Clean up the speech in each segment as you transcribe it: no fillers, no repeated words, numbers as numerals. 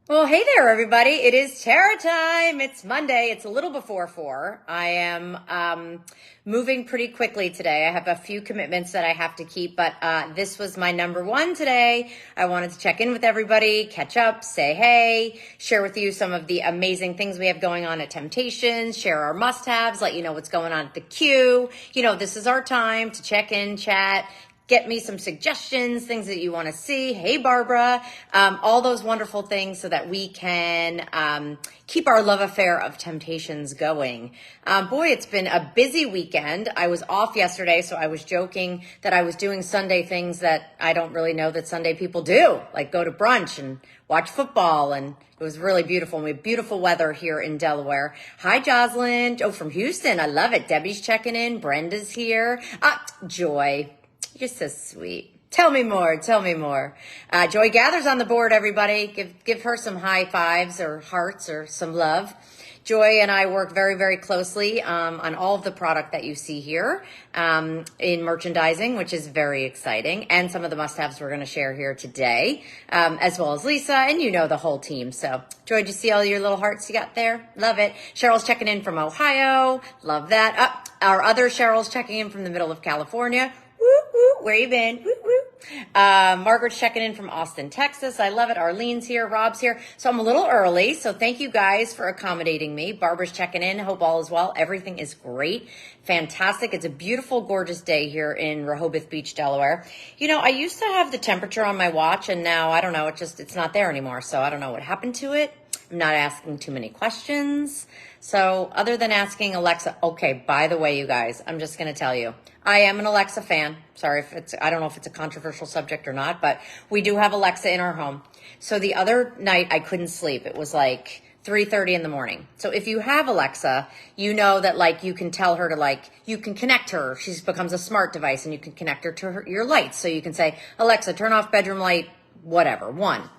Well, hey there, everybody. It is Tara time. It's Monday. It's a little before 4. I am moving pretty quickly today. I have a few commitments that I have to keep, but this was my number one today. I wanted to check in with everybody, catch up, say hey, share with you some of the amazing things we have going on at Temp-tations, share our must-haves, let you know what's going on at the queue. You know, this is our time to check in, chat, get me some suggestions, things that you want to see. Hey, Barbara, all those wonderful things so that we can keep our love affair of Temp-tations going. Boy, it's been a busy weekend. I was off yesterday, so I was joking that I was doing Sunday things that I don't really know that Sunday people do, like go to brunch and watch football, and it was really beautiful. And we have beautiful weather here in Delaware. Hi, Jocelyn. Oh, from Houston. I love it. Debbie's checking in. Brenda's here. Joy. You're so sweet. Tell me more. Tell me more. Joy Gathers on the board, everybody. Give her some high fives or hearts or some love. Joy and I work very, very closely on all of the product that you see here in merchandising, which is very exciting, and some of the must-haves we're going to share here today, as well as Lisa, and you know the whole team. So, Joy, did you see all your little hearts you got there? Love it. Cheryl's checking in from Ohio. Love that. Our other Cheryl's checking in from the middle of California. Woo, woo, where you been? Woo, woo. Margaret's checking in from Austin, Texas. I love it. Arlene's here. Rob's here. So I'm a little early. So thank you guys for accommodating me. Barbara's checking in. Hope all is well. Everything is great. Fantastic. It's a beautiful, gorgeous day here in Rehoboth Beach, Delaware. You know, I used to have the temperature on my watch, and now I don't know. It's not there anymore. So I don't know what happened to it. I'm not asking too many questions. So other than asking Alexa, okay, by the way, you guys, I'm just going to tell you, I am an Alexa fan. Sorry if I don't know if it's a controversial subject or not, but we do have Alexa in our home. So the other night I couldn't sleep. It was like 3:30 in the morning. So if you have Alexa, you know that like you can tell her to you can connect her. She becomes a smart device, and you can connect her to your lights. So you can say, Alexa, turn off bedroom light, whatever, one.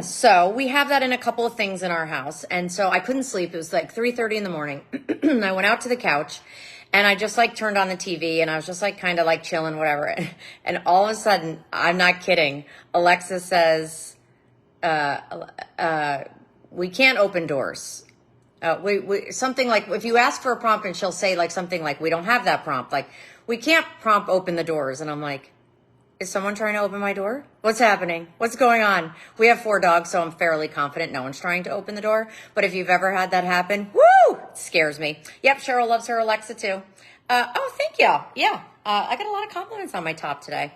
So we have that in a couple of things in our house. And so I couldn't sleep. It was like 3:30 in the morning. I went out to the couch and I just turned on the TV, and I was just kind of chilling, whatever. And all of a sudden, I'm not kidding, Alexa says, we can't open doors. Something like, if you ask for a prompt, and she'll say something like, we don't have that prompt. We can't prompt open the doors. And I'm like, is someone trying to open my door? What's happening? What's going on? We have 4 dogs, so I'm fairly confident no one's trying to open the door. But if you've ever had that happen, woo, it scares me. Yep, Cheryl loves her Alexa too. Thank you. Yeah, I got a lot of compliments on my top today.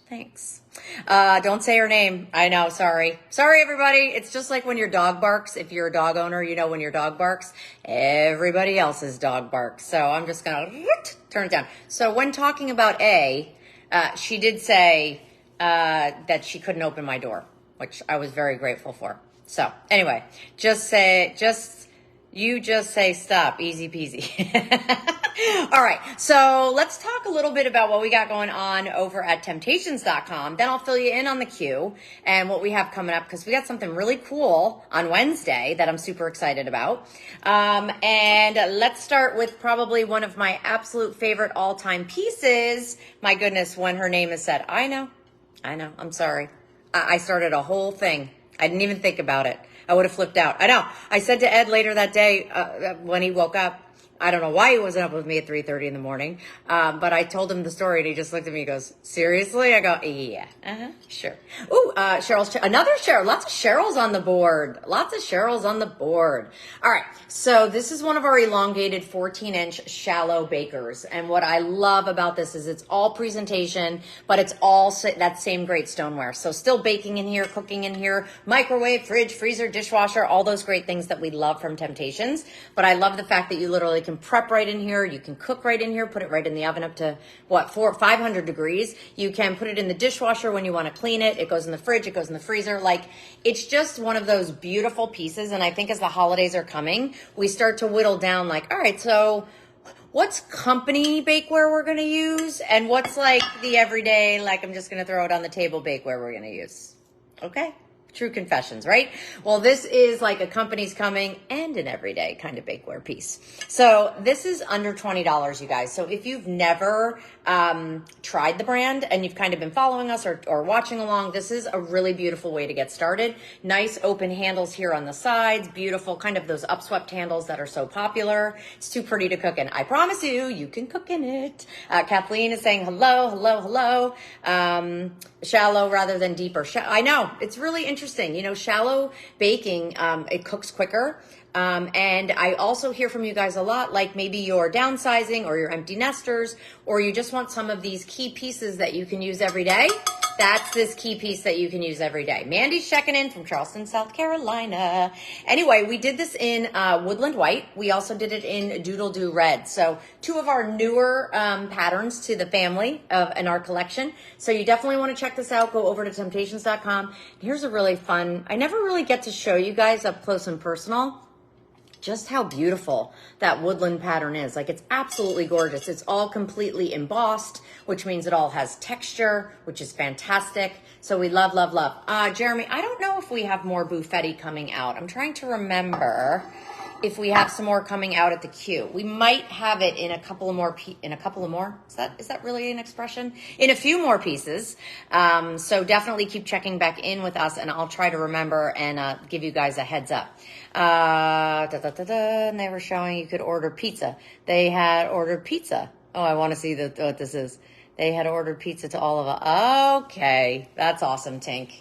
Thanks. Don't say her name. I know, sorry. Sorry, everybody. It's just like when your dog barks. If you're a dog owner, you know when your dog barks, everybody else's dog barks. So I'm just going to turn it down. So when talking about she did say that she couldn't open my door, which I was very grateful for. So anyway, just say stop, easy peasy. All right, so let's talk a little bit about what we got going on over at temp-tations.com. Then I'll fill you in on the queue and what we have coming up, because we got something really cool on Wednesday that I'm super excited about. And let's start with probably one of my absolute favorite all-time pieces. My goodness, when her name is said. I know, I'm sorry. I started a whole thing. I didn't even think about it. I would have flipped out. I know. I said to Ed later that day when he woke up, I don't know why he wasn't up with me at 3:30 in the morning, but I told him the story, and he just looked at me and goes, seriously? I go, yeah, sure. Ooh, another Cheryl. Lots of Cheryls on the board. All right, so this is one of our elongated 14-inch shallow bakers, and what I love about this is it's all presentation, but it's all that same great stoneware. So still baking in here, cooking in here, microwave, fridge, freezer, dishwasher, all those great things that we love from Temp-tations. But I love the fact that you literally can prep right in here. You can cook right in here, put it right in the oven up to 500 degrees. You can put it in the dishwasher when you want to clean it. It goes in the fridge. It goes in the freezer. It's just one of those beautiful pieces. And I think as the holidays are coming, we start to whittle down all right, so what's company bakeware we're going to use? And what's the everyday, I'm just going to throw it on the table bakeware we're going to use? Okay. True confessions, right? Well, this is a company's coming and an everyday kind of bakeware piece. So this is under $20, you guys. So if you've never tried the brand and you've kind of been following us or watching along, this is a really beautiful way to get started. Nice open handles here on the sides, beautiful kind of those upswept handles that are so popular. It's too pretty to cook in. I promise you, you can cook in it. Kathleen is saying hello, hello, hello. Shallow rather than deeper. I know, it's really interesting. You know, shallow baking, it cooks quicker. And I also hear from you guys a lot, like maybe you're downsizing or you're empty nesters, or you just want some of these key pieces that you can use every day. That's this key piece that you can use every day. Mandy's checking in from Charleston, South Carolina. Anyway, we did this in Woodland White. We also did it in Doodle Doo Red. So 2 of our newer patterns to the family in our collection. So you definitely want to check this out. Go over to temp-tations.com. Here's a really fun, I never really get to show you guys up close and personal just how beautiful that woodland pattern is. Like, it's absolutely gorgeous. It's all completely embossed, which means it all has texture, which is fantastic. So we love, love, love. Jeremy, I don't know if we have more Buffetti coming out. I'm trying to remember if we have some more coming out at the queue. We might have it in a couple of more, is that really an expression? In a few more pieces. So definitely keep checking back in with us and I'll try to remember and give you guys a heads up. And they were showing you could order pizza. They had ordered pizza. Oh, I want to see what this is. They had ordered pizza to all of us. Okay. That's awesome, Tink.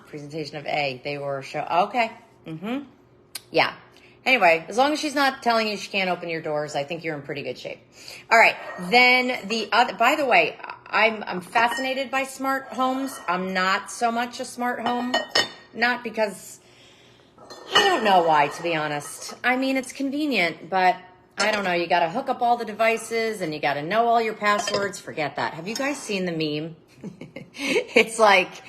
Presentation of A. They were okay. Yeah. Anyway, as long as she's not telling you she can't open your doors, I think you're in pretty good shape. All right. Then the other, by the way, I'm fascinated by smart homes. I'm not so much a smart home, not because I don't know why, to be honest. I mean, it's convenient, but I don't know. You got to hook up all the devices and you got to know all your passwords. Forget that. Have you guys seen the meme? It's like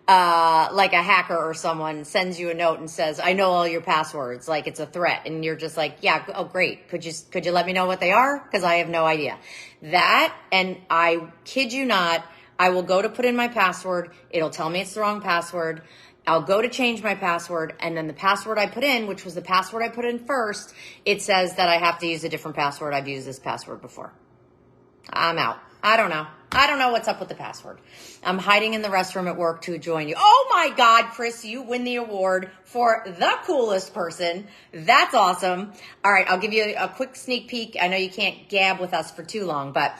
a hacker or someone sends you a note and says, I know all your passwords, like it's a threat. And you're just like, yeah, oh, great. Could you let me know what they are? Because I have no idea. That, and I kid you not, I will go to put in my password. It'll tell me it's the wrong password. I'll go to change my password. And then the password I put in, which was the password I put in first, it says that I have to use a different password. I've used this password before. I'm out. I don't know. I don't know what's up with the password. I'm hiding in the restroom at work to join you. Oh my God, Chris, you win the award for the coolest person. That's awesome. All right, I'll give you a quick sneak peek. I know you can't gab with us for too long, but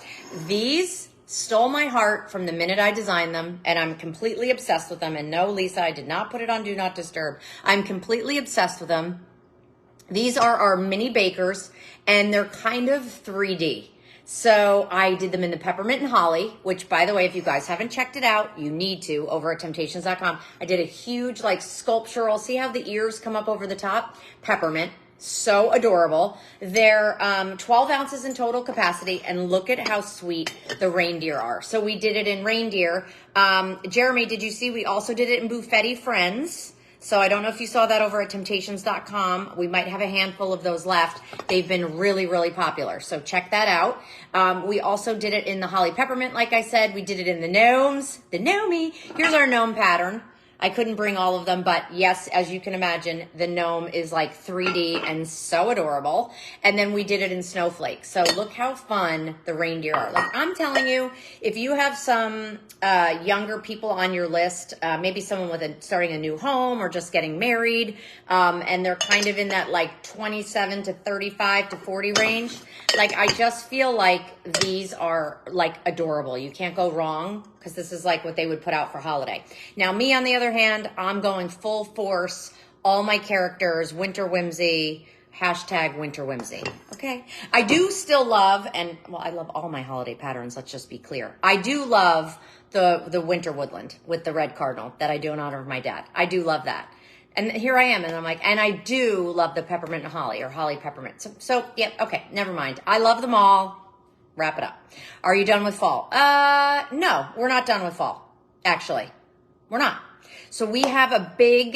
these stole my heart from the minute I designed them, and I'm completely obsessed with them. And no, Lisa, I did not put it on Do Not Disturb. I'm completely obsessed with them. These are our mini bakers, and they're kind of 3D. So I did them in the peppermint and holly, which, by the way, if you guys haven't checked it out, you need to over at temp-tations.com. I did a huge like sculptural, see how the ears come up over the top? Peppermint. So adorable. They're 12 ounces in total capacity, and look at how sweet the reindeer are. So we did it in reindeer. Jeremy, did you see we also did it in Buffetti Friends? So I don't know if you saw that over at temp-tations.com. We might have a handful of those left. They've been really, really popular. So check that out. We also did it in the holly peppermint, like I said. We did it in the gnomes. The gnomey. Here's our gnome pattern. I couldn't bring all of them, but yes, as you can imagine, the gnome is like 3D and so adorable. And then we did it in snowflakes. So look how fun the reindeer are. Like, I'm telling you, if you have some younger people on your list, maybe someone with starting a new home or just getting married, and they're kind of in that like 27 to 35 to 40 range, like I just feel like these are like adorable. You can't go wrong, because this is like what they would put out for holiday. Now, me, on the other hand, I'm going full force, all my characters, winter whimsy, hashtag winter whimsy. Okay. I do still love, and well, I love all my holiday patterns. Let's just be clear. I do love the winter woodland with the red cardinal that I do in honor of my dad. I do love that. And here I am, and I'm like, and I do love the peppermint and holly, or holly peppermint. So yeah, okay, never mind. I love them all. Wrap it up. Are you done with fall? No, we're not done with fall. Actually, we're not. So we have a big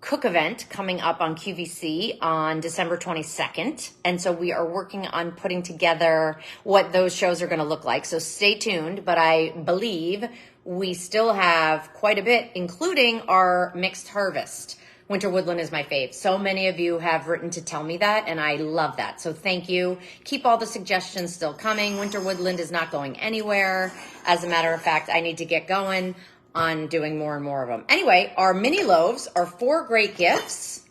cook event coming up on QVC on December 22nd. And so we are working on putting together what those shows are going to look like. So stay tuned. But I believe we still have quite a bit, including our mixed harvest Winter Woodland is my fave. So many of you have written to tell me that, and I love that. So thank you. Keep all the suggestions still coming. Winter Woodland is not going anywhere. As a matter of fact, I need to get going on doing more and more of them. Anyway, our mini loaves are 4 great gifts,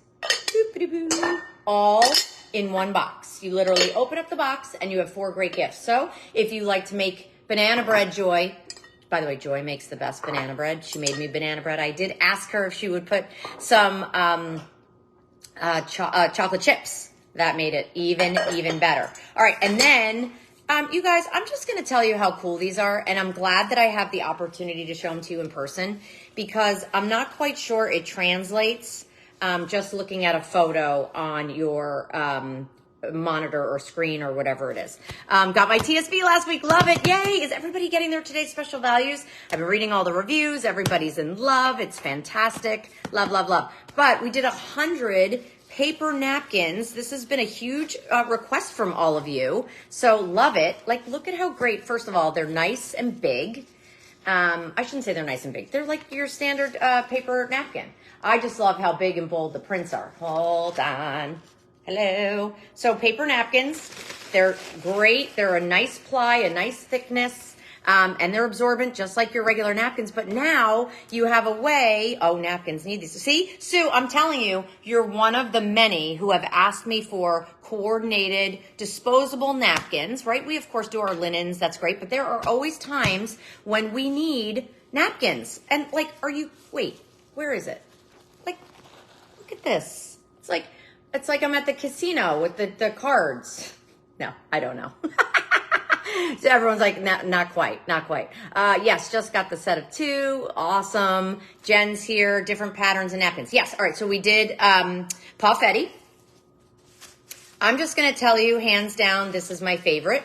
all in one box. You literally open up the box and you have 4 great gifts. So if you like to make banana bread, Joy, by the way, Joy makes the best banana bread. She made me banana bread. I did ask her if she would put some chocolate chips. That made it even better. All right, and then you guys, I'm just going to tell you how cool these are, and I'm glad that I have the opportunity to show them to you in person because I'm not quite sure it translates just looking at a photo on your monitor or screen or whatever it is. Got my TSV last week. Love it. Yay. Is everybody getting their today's special values? I've been reading all the reviews. Everybody's in love. It's fantastic. Love, love, love. But we did 100 paper napkins. This has been a huge request from all of you. So love it. Like, look at how great. First of all, they're nice and big. I shouldn't say they're nice and big. They're like your standard paper napkin. I just love how big and bold the prints are. Hold on. Hello. So paper napkins, they're great. They're a nice ply, a nice thickness, and they're absorbent just like your regular napkins. But now you have a way, oh, napkins need these. See, Sue, I'm telling you, you're one of the many who have asked me for coordinated disposable napkins, right? We, of course, do our linens. That's great. But there are always times when we need napkins. And like, wait, where is it? Like, look at this. It's like I'm at the casino with the cards. No, I don't know. So everyone's like, not quite. Yes, just got the set of 2. Awesome. Jen's here, different patterns and napkins. Yes, all right, so we did Pauffetti. I'm just going to tell you, hands down, this is my favorite.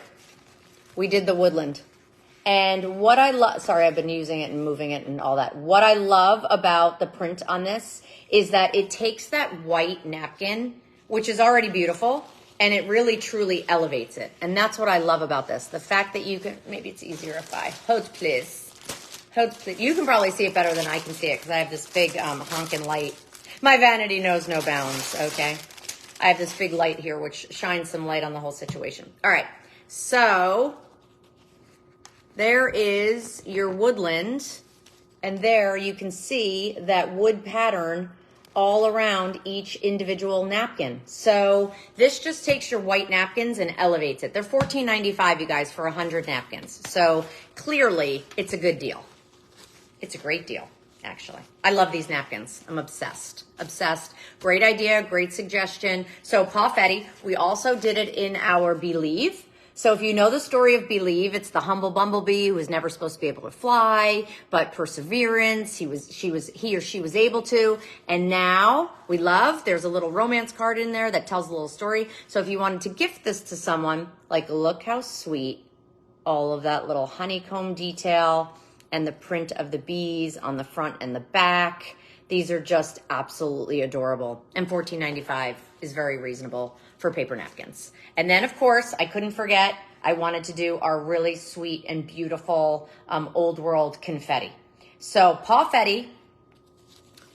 We did the Woodland. And what I love, sorry, I've been using it and moving it and all that. What I love about the print on this is that it takes that white napkin, which is already beautiful, and it really truly elevates it. And that's what I love about this. The fact that you can, maybe it's easier if I, hold please. You can probably see it better than I can see it because I have this big honking light. My vanity knows no bounds, okay? I have this big light here which shines some light on the whole situation. All right, so there is your Woodland, and there you can see that wood pattern all around each individual napkin. So this just takes your white napkins and elevates it. They're $14.95, you guys, for 100 napkins. So clearly it's a good deal. It's a great deal, actually. I love these napkins. I'm obsessed. Great idea, great suggestion. So Pauffetti, we also did it in our Believe. So if you know the story of Believe, it's the humble bumblebee who was never supposed to be able to fly, but perseverance, he or she was able to. And now we love, there's a little romance card in there that tells a little story. So if you wanted to gift this to someone, like, look how sweet all of that little honeycomb detail and the print of the bees on the front and the back. These are just absolutely adorable. And $14.95 is very reasonable for paper napkins. And then, of course, I couldn't forget, I wanted to do our really sweet and beautiful old world confetti. So Pauffetti,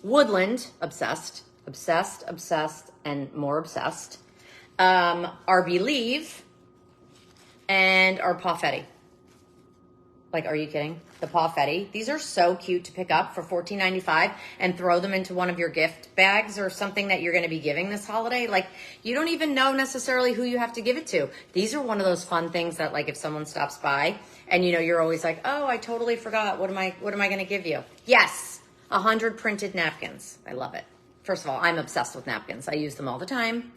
Woodland, obsessed, and more obsessed. Our Believe, and our Pauffetti. Like, are you kidding? The Pauffetti. These are so cute to pick up for $14.95 and throw them into one of your gift bags or something that you're going to be giving this holiday. Like, you don't even know necessarily who you have to give it to. These are one of those fun things that, like, if someone stops by and, you know, you're always like, oh, I totally forgot. What am I going to give you? Yes, 100 printed napkins. I love it. First of all, I'm obsessed with napkins. I use them all the time.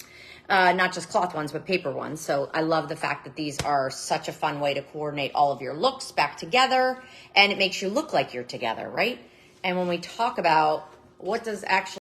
Not just cloth ones, but paper ones. So I love the fact that these are such a fun way to coordinate all of your looks back together, and it makes you look like you're together, right? And when we talk about what does actually